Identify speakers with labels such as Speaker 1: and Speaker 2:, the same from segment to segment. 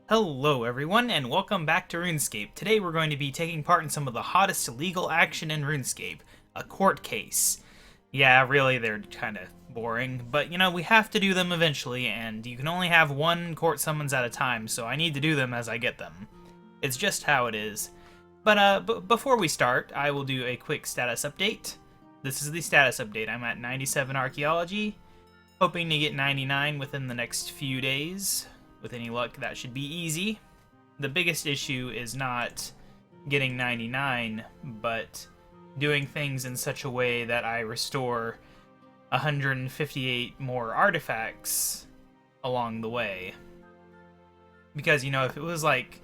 Speaker 1: Hello everyone, and welcome back to RuneScape. Today we're going to be taking part in some of the hottest legal action in RuneScape, a court case. Yeah, really, they're kind of boring, but you know, we have to do them eventually, and you can only have one court summons at a time, so I need to do them as I get them. It's just how it is. But before we start, I will do a quick status update. This is the status update. I'm at 97 archaeology, hoping to get 99 within the next few days. With any luck, that should be easy. The biggest issue is not getting 99, but doing things in such a way that I restore 158 more artifacts along the way. Because, you know, if it was like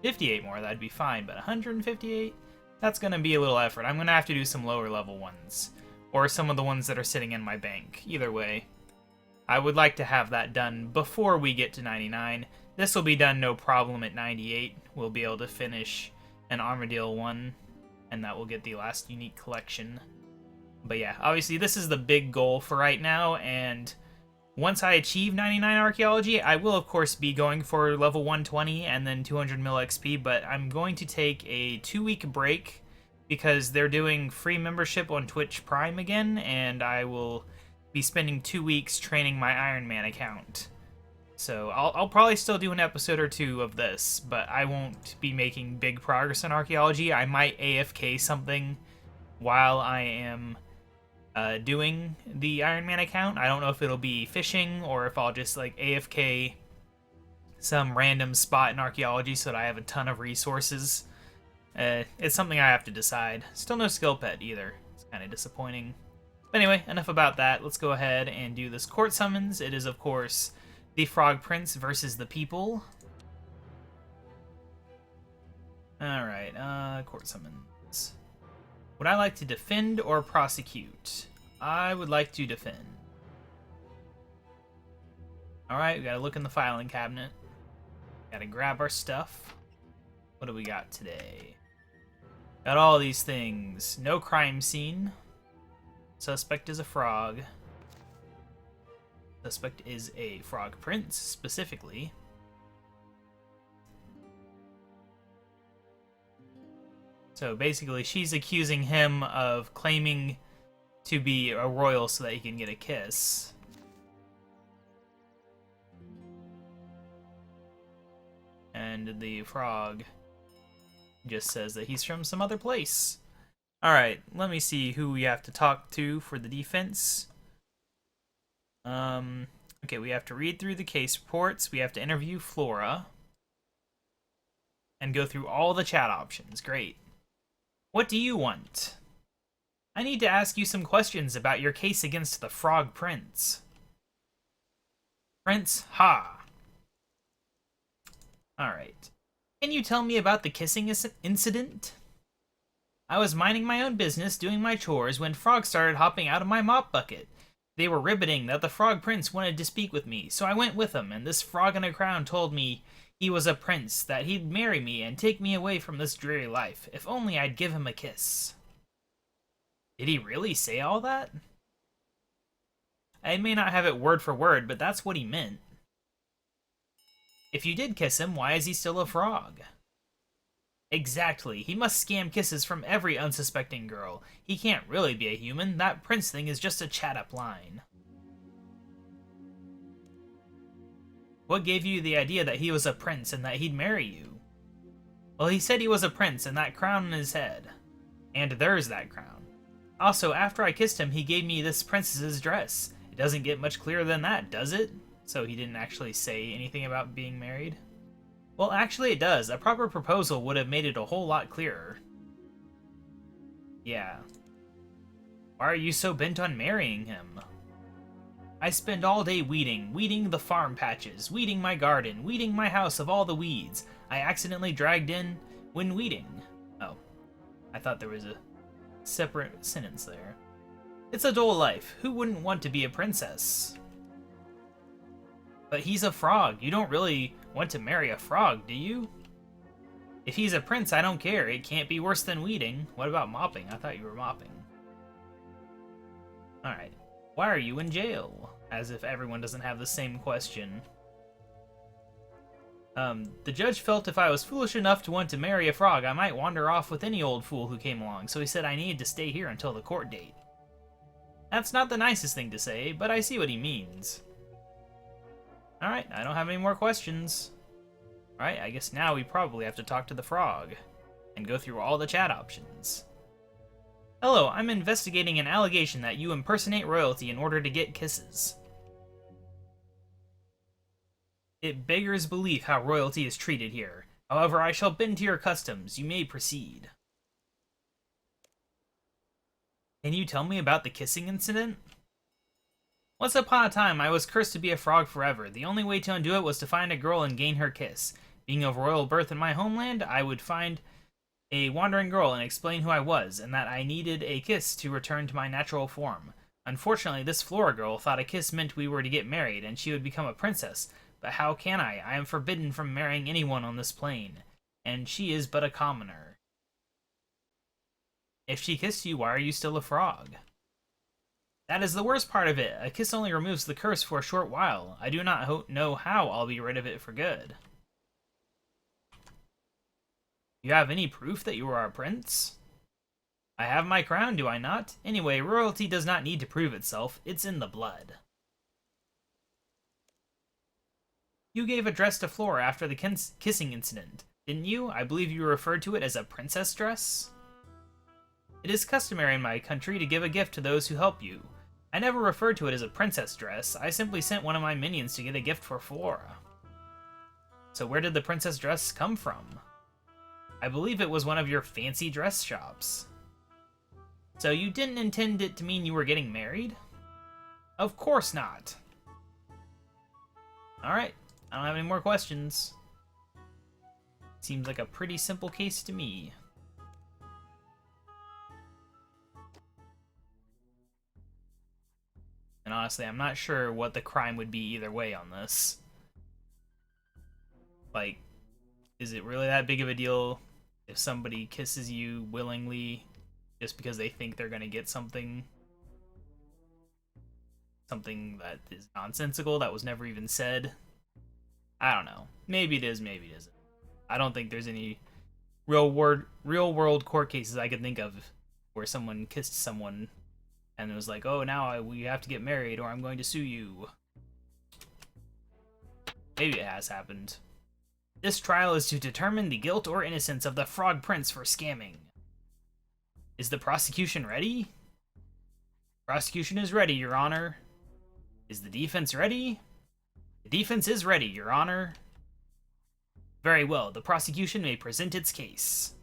Speaker 1: 58 more, that'd be fine, but 158? That's gonna be a little effort. I'm gonna have to do some lower level ones, or some of the ones that are sitting in my bank. Either way, I would like to have that done before we get to 99. This will be done no problem at 98. We'll be able to finish an Armadillo one, and that will get the last unique collection. But yeah, obviously this is the big goal for right now, and once I achieve 99 archaeology, I will of course be going for level 120 and then 200 mil XP, but I'm going to take a 2-week break because they're doing free membership on Twitch Prime again, and I will be spending 2 weeks training my Iron Man account. So I'll probably still do an episode or two of this, but I won't be making big progress in archaeology. I might AFK something while I am doing the Iron Man account. I don't know if it'll be fishing or if I'll just like AFK some random spot in archaeology so that I have a ton of resources. It's something I have to decide. Still no skill pet either. It's kind of disappointing. But anyway, enough about that. Let's go ahead and do this court summons. It is, of course, the Frog Prince versus the people. Alright, court summons. Would I like to defend or prosecute? I would like to defend. Alright, we gotta look in the filing cabinet. Gotta grab our stuff. What do we got today? Got all these things. No crime scene. Suspect is a frog. Suspect is a frog prince, specifically. So basically, she's accusing him of claiming to be a royal so that he can get a kiss. And the frog just says that he's from some other place. Alright, let me see who we have to talk to for the defense. Okay, we have to read through the case reports, we have to interview Flora, and go through all the chat options. Great. What do you want? I need to ask you some questions about your case against the Frog Prince. Prince, ha! Alright. Can you tell me about the kissing incident? I was minding my own business, doing my chores, when frogs started hopping out of my mop bucket. They were ribbiting that the Frog Prince wanted to speak with me, so I went with him, and this frog in a crown told me he was a prince, that he'd marry me and take me away from this dreary life, if only I'd give him a kiss. Did he really say all that? I may not have it word for word, but that's what he meant. If you did kiss him, why is he still a frog? Exactly. He must scam kisses from every unsuspecting girl. He can't really be a human. That prince thing is just a chat-up line. What gave you the idea that he was a prince and that he'd marry you? Well, he said he was a prince and that crown on his head. And there's that crown. Also, after I kissed him, he gave me this princess's dress. It doesn't get much clearer than that, does it? So he didn't actually say anything about being married? Well, actually it does. A proper proposal would have made it a whole lot clearer. Yeah. Why are you so bent on marrying him? I spend all day weeding the farm patches, weeding my garden, weeding my house of all the weeds I accidentally dragged in when weeding. Oh, I thought there was a separate sentence there. It's a dull life. Who wouldn't want to be a princess? But he's a frog. You don't really want to marry a frog, do you? If he's a prince, I don't care. It can't be worse than weeding. What about mopping? I thought you were mopping. Alright. Why are you in jail? As if everyone doesn't have the same question. The judge felt if I was foolish enough to want to marry a frog, I might wander off with any old fool who came along, so he said I needed to stay here until the court date. That's not the nicest thing to say, but I see what he means. Alright, I don't have any more questions. Alright, I guess now we probably have to talk to the frog and go through all the chat options. Hello, I'm investigating an allegation that you impersonate royalty in order to get kisses. It beggars belief how royalty is treated here. However, I shall bend to your customs. You may proceed. Can you tell me about the kissing incident? Once upon a time, I was cursed to be a frog forever. The only way to undo it was to find a girl and gain her kiss. Being of royal birth in my homeland, I would find a wandering girl and explain who I was, and that I needed a kiss to return to my natural form. Unfortunately, this Flora girl thought a kiss meant we were to get married, and she would become a princess. But how can I? I am forbidden from marrying anyone on this plane, and she is but a commoner. If she kissed you, why are you still a frog? That is the worst part of it. A kiss only removes the curse for a short while. I do not know how I'll be rid of it for good. You have any proof that you are a prince? I have my crown, do I not? Anyway, royalty does not need to prove itself. It's in the blood. You gave a dress to Flora after the kissing incident, didn't you? I believe you referred to it as a princess dress? It is customary in my country to give a gift to those who help you. I never referred to it as a princess dress. I simply sent one of my minions to get a gift for Flora. So where did the princess dress come from? I believe it was one of your fancy dress shops. So you didn't intend it to mean you were getting married? Of course not. Alright, I don't have any more questions. Seems like a pretty simple case to me. And honestly, I'm not sure what the crime would be either way on this. Like, is it really that big of a deal if somebody kisses you willingly just because they think they're gonna get something? Something that is nonsensical, that was never even said? I don't know. Maybe it is, maybe it isn't. I don't think there's any real world court cases I could think of where someone kissed someone and it was like, oh, now we have to get married or I'm going to sue you. Maybe it has happened. This trial is to determine the guilt or innocence of the Frog Prince for scamming. Is the prosecution ready? Prosecution is ready, Your Honor. Is the defense ready? The defense is ready, Your Honor. Very well, the prosecution may present its case.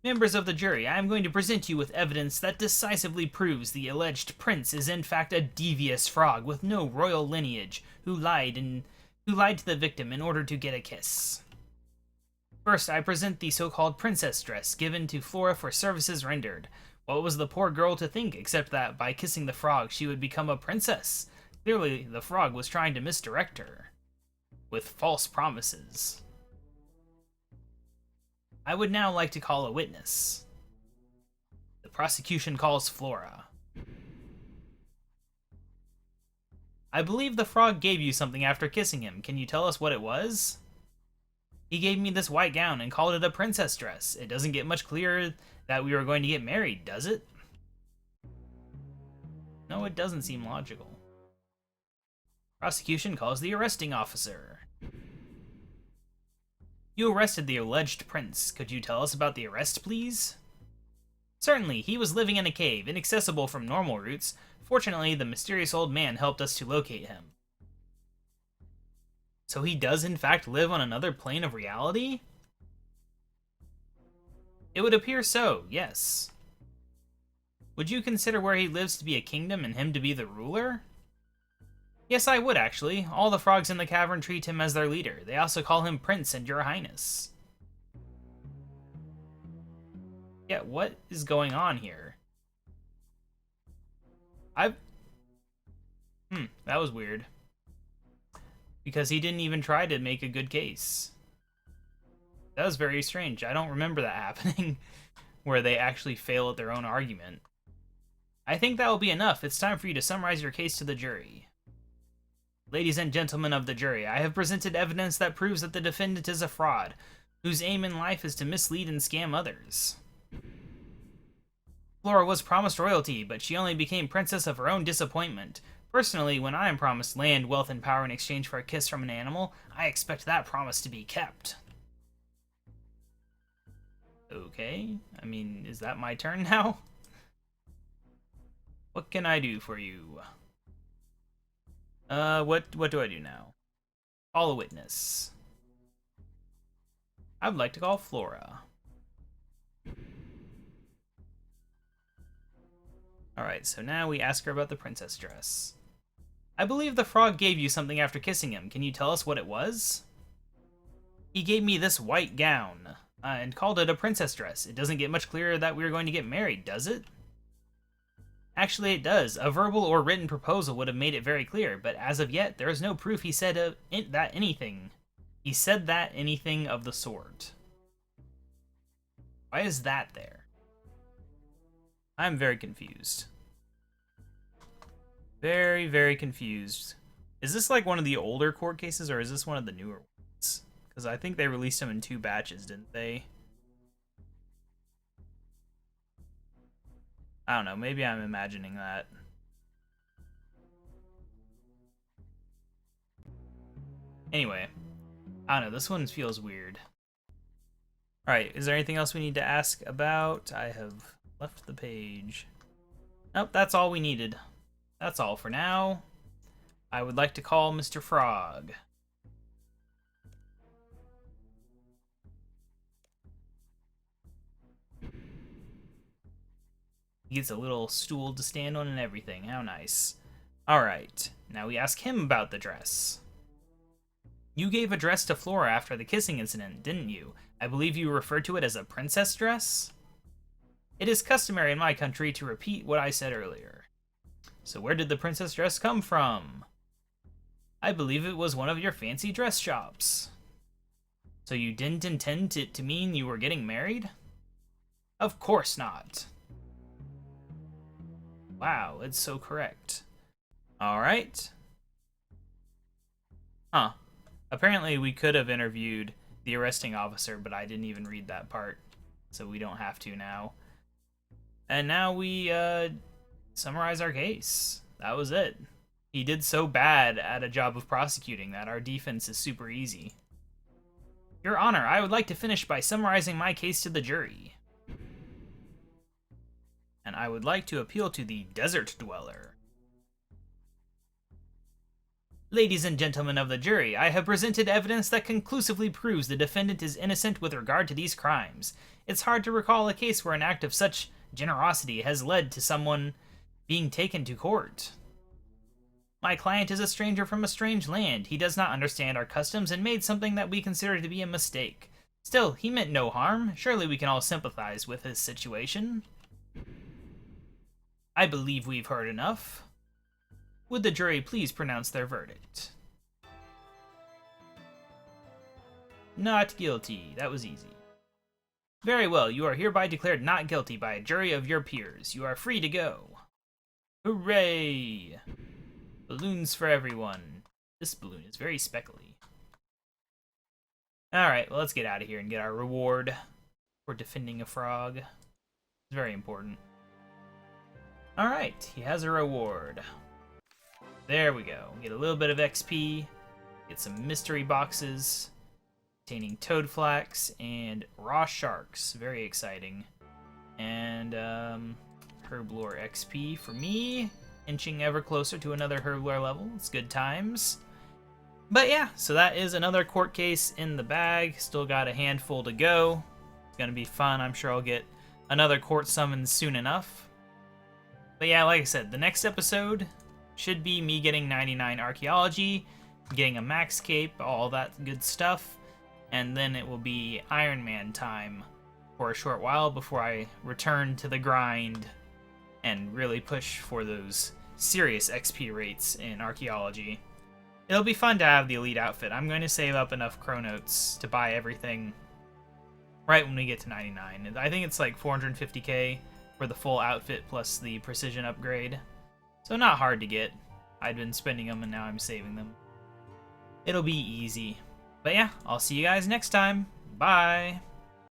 Speaker 1: Members of the jury, I am going to present you with evidence that decisively proves the alleged prince is in fact a devious frog with no royal lineage who lied to the victim in order to get a kiss. First, I present the so-called princess dress given to Flora for services rendered. What was the poor girl to think except that by kissing the frog she would become a princess? Clearly, the frog was trying to misdirect her with false promises. I would now like to call a witness. The prosecution calls Flora. I believe the frog gave you something after kissing him. Can you tell us what it was? He gave me this white gown and called it a princess dress. It doesn't get much clearer that we were going to get married, does it? No, it doesn't seem logical. Prosecution calls the arresting officer. You arrested the alleged prince. Could you tell us about the arrest, please? Certainly, he was living in a cave, inaccessible from normal routes. Fortunately, the mysterious old man helped us to locate him. So he does in fact live on another plane of reality? It would appear so, yes. Would you consider where he lives to be a kingdom and him to be the ruler? Yes, I would actually. All the frogs in the cavern treat him as their leader. They also call him Prince and Your Highness. Yeah, what is going on here? That was weird. Because he didn't even try to make a good case. That was very strange. I don't remember that happening, where they actually fail at their own argument. I think that will be enough. It's time for you to summarize your case to the jury. Ladies and gentlemen of the jury, I have presented evidence that proves that the defendant is a fraud, whose aim in life is to mislead and scam others. Flora was promised royalty, but she only became princess of her own disappointment. Personally, when I am promised land, wealth, and power in exchange for a kiss from an animal, I expect that promise to be kept. Okay, I mean, is that my turn now? What can I do for you? What do I do now? Call a witness. I would like to call Flora. Alright, so now we ask her about the princess dress. I believe the frog gave you something after kissing him. Can you tell us what it was? He gave me this white gown, and called it a princess dress. It doesn't get much clearer that we're going to get married, does it? Actually, it does. A verbal or written proposal would have made it very clear, but as of yet, there is no proof he said that anything. He said that anything of the sort. Why is that there? I'm very confused. Very, very confused. Is this like one of the older court cases, or is this one of the newer ones? Because I think they released them in 2 batches, didn't they? I don't know, maybe I'm imagining that. Anyway, I don't know, this one feels weird. Alright, is there anything else we need to ask about? I have left the page. Nope, that's all we needed. That's all for now. I would like to call Mr. Frog. He gets a little stool to stand on and everything. How nice. Alright, now we ask him about the dress. You gave a dress to Flora after the kissing incident, didn't you? I believe you referred to it as a princess dress? It is customary in my country to repeat what I said earlier. So where did the princess dress come from? I believe it was one of your fancy dress shops. So you didn't intend it to mean you were getting married? Of course not. Wow, it's so correct. Alright. Huh. Apparently we could have interviewed the arresting officer, but I didn't even read that part. So we don't have to now. And now we, summarize our case. That was it. He did so bad at a job of prosecuting that our defense is super easy. Your Honor, I would like to finish by summarizing my case to the jury. And I would like to appeal to the Desert Dweller. Ladies and gentlemen of the jury, I have presented evidence that conclusively proves the defendant is innocent with regard to these crimes. It's hard to recall a case where an act of such generosity has led to someone being taken to court. My client is a stranger from a strange land. He does not understand our customs and made something that we consider to be a mistake. Still, he meant no harm. Surely we can all sympathize with his situation. I believe we've heard enough. Would the jury please pronounce their verdict? Not guilty. That was easy. Very well, you are hereby declared not guilty by a jury of your peers. You are free to go. Hooray! Balloons for everyone. This balloon is very speckly. Alright, well, let's get out of here and get our reward for defending a frog. It's very important. Alright, he has a reward. There we go. Get a little bit of XP. Get some mystery boxes containing toad flax and raw sharks. Very exciting. And, Herblore XP for me. Inching ever closer to another Herblore level. It's good times. But yeah, so that is another court case in the bag. Still got a handful to go. It's gonna be fun. I'm sure I'll get another court summons soon enough. But yeah, like I said, the next episode should be me getting 99 archaeology, getting a max cape, all that good stuff, and then it will be Iron Man time for a short while before I return to the grind and really push for those serious XP rates in archaeology. It'll be fun to have the elite outfit. I'm going to save up enough chronotes to buy everything right when we get to 99. I think it's like 450k for the full outfit plus the precision upgrade. So not hard to get. I'd been spending them and now I'm saving them. It'll be easy. But yeah, I'll see you guys next time. Bye!